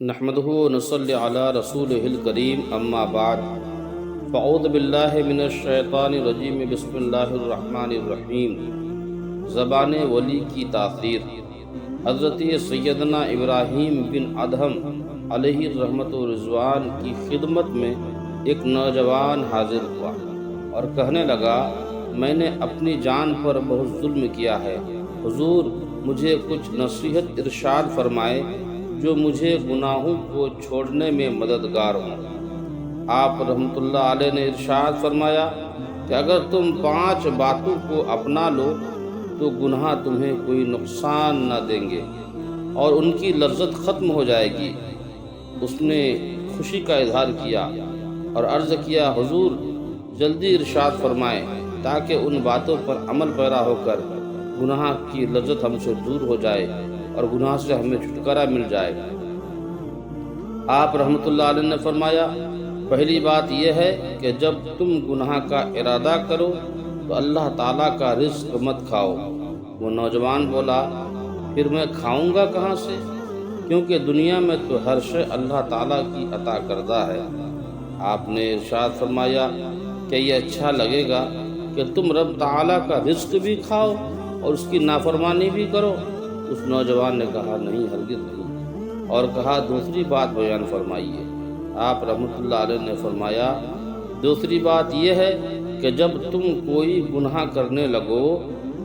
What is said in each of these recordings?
نحمده ونصلي على رسوله الكريم اما بعد فاعوذ باللہ من الشیطان الرجیم بسم اللہ الرحمن الرحیم۔ زبان ولی کی تاثیر۔ حضرت سیدنا ابراہیم بن ادہم علیہ رحمت و رضوان کی خدمت میں ایک نوجوان حاضر ہوا اور کہنے لگا، میں نے اپنی جان پر بہت ظلم کیا ہے، حضور مجھے کچھ نصیحت ارشاد فرمائے جو مجھے گناہوں کو چھوڑنے میں مددگار ہوں۔ آپ رحمۃ اللہ علیہ نے ارشاد فرمایا کہ اگر تم 5 باتوں کو اپنا لو تو گناہ تمہیں کوئی نقصان نہ دیں گے اور ان کی لذت ختم ہو جائے گی۔ اس نے خوشی کا اظہار کیا اور عرض کیا، حضور جلدی ارشاد فرمائیں تاکہ ان باتوں پر عمل پیرا ہو کر گناہ کی لذت ہم سے دور ہو جائے اور گناہ سے ہمیں چھٹکارا مل جائے۔ آپ رحمۃ اللہ علیہ نے فرمایا، پہلی بات یہ ہے کہ جب تم گناہ کا ارادہ کرو تو اللہ تعالیٰ کا رزق مت کھاؤ۔ وہ نوجوان بولا، پھر میں کھاؤں گا کہاں سے؟ کیونکہ دنیا میں تو ہر شے اللہ تعالیٰ کی عطا کردہ ہے۔ آپ نے ارشاد فرمایا کہ یہ اچھا لگے گا کہ تم رب تعالیٰ کا رزق بھی کھاؤ اور اس کی نافرمانی بھی کرو؟ اس نوجوان نے کہا، نہیں، ہرگز نہیں، اور کہا، دوسری بات بیان فرمائیے۔ آپ رحمۃ اللہ علیہ نے فرمایا، دوسری بات یہ ہے کہ جب تم کوئی گناہ کرنے لگو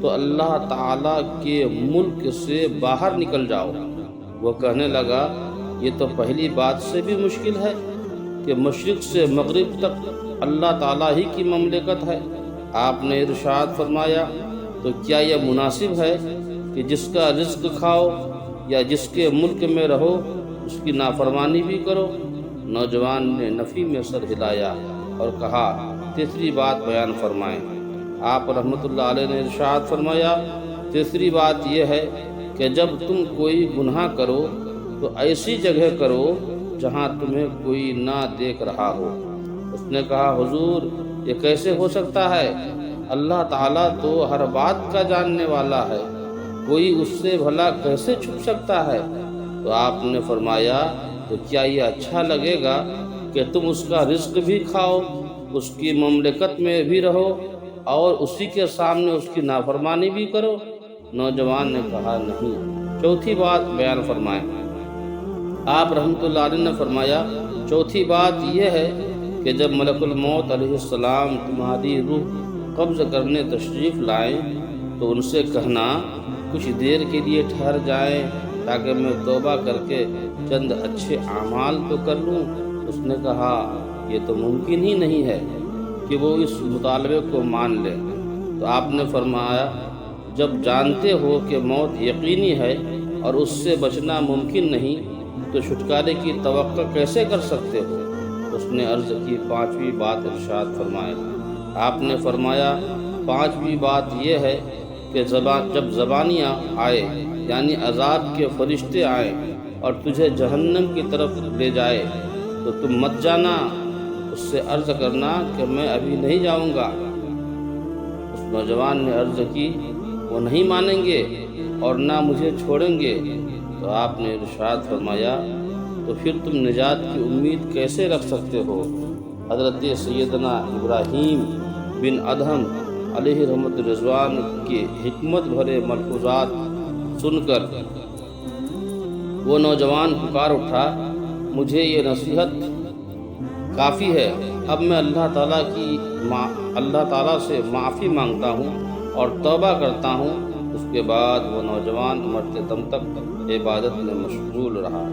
تو اللہ تعالیٰ کے ملک سے باہر نکل جاؤ۔ وہ کہنے لگا، یہ تو پہلی بات سے بھی مشکل ہے کہ مشرق سے مغرب تک اللہ تعالیٰ ہی کی مملکت ہے۔ آپ نے ارشاد فرمایا، تو کیا یہ مناسب ہے کہ جس کا رزق کھاؤ یا جس کے ملک میں رہو اس کی نافرمانی بھی کرو؟ نوجوان نے نفی میں سر ہلایا اور کہا، تیسری بات بیان فرمائیں۔ آپ رحمۃ اللہ علیہ نے ارشاد فرمایا، تیسری بات یہ ہے کہ جب تم کوئی گناہ کرو تو ایسی جگہ کرو جہاں تمہیں کوئی نہ دیکھ رہا ہو۔ اس نے کہا، حضور یہ کیسے ہو سکتا ہے؟ اللہ تعالیٰ تو ہر بات کا جاننے والا ہے، کوئی اس سے بھلا کیسے چھپ سکتا ہے؟ تو آپ نے فرمایا، تو کیا یہ اچھا لگے گا کہ تم اس کا رزق بھی کھاؤ، اس کی مملکت میں بھی رہو اور اسی کے سامنے اس کی نافرمانی بھی کرو؟ نوجوان نے کہا، نہیں، چوتھی بات بیان فرمائیں۔ آپ رحمۃ اللہ علیہ نے فرمایا، چوتھی بات یہ ہے کہ جب ملک الموت علیہ السلام تمہاری روح قبض کرنے تشریف لائیں تو ان سے کہنا، کچھ دیر کے لیے ٹھہر جائیں تاکہ میں توبہ کر کے چند اچھے اعمال تو کر لوں۔ اس نے کہا، یہ تو ممکن ہی نہیں ہے کہ وہ اس مطالبے کو مان لے۔ تو آپ نے فرمایا، جب جانتے ہو کہ موت یقینی ہے اور اس سے بچنا ممکن نہیں تو چھٹکارے کی توقع کیسے کر سکتے ہو؟ اس نے عرض کی، 5ویں بات ارشاد فرمائے۔ آپ نے فرمایا، 5ویں بات یہ ہے کہ جب زبانیاں آئے یعنی عذاب کے فرشتے آئیں اور تجھے جہنم کی طرف لے جائے تو تم مت جانا، اس سے عرض کرنا کہ میں ابھی نہیں جاؤں گا۔ اس نوجوان نے عرض کی، وہ نہیں مانیں گے اور نہ مجھے چھوڑیں گے۔ تو آپ نے ارشاد فرمایا، تو پھر تم نجات کی امید کیسے رکھ سکتے ہو؟ حضرت سیدنا ابراہیم بن ادہم علیہ رحمت رضوان کے حکمت بھرے ملفوظات سن کر وہ نوجوان پکار اٹھا، مجھے یہ نصیحت کافی ہے، اب میں اللہ تعالیٰ سے معافی مانگتا ہوں اور توبہ کرتا ہوں۔ اس کے بعد وہ نوجوان مرتے دم تک عبادت میں مشغول رہا۔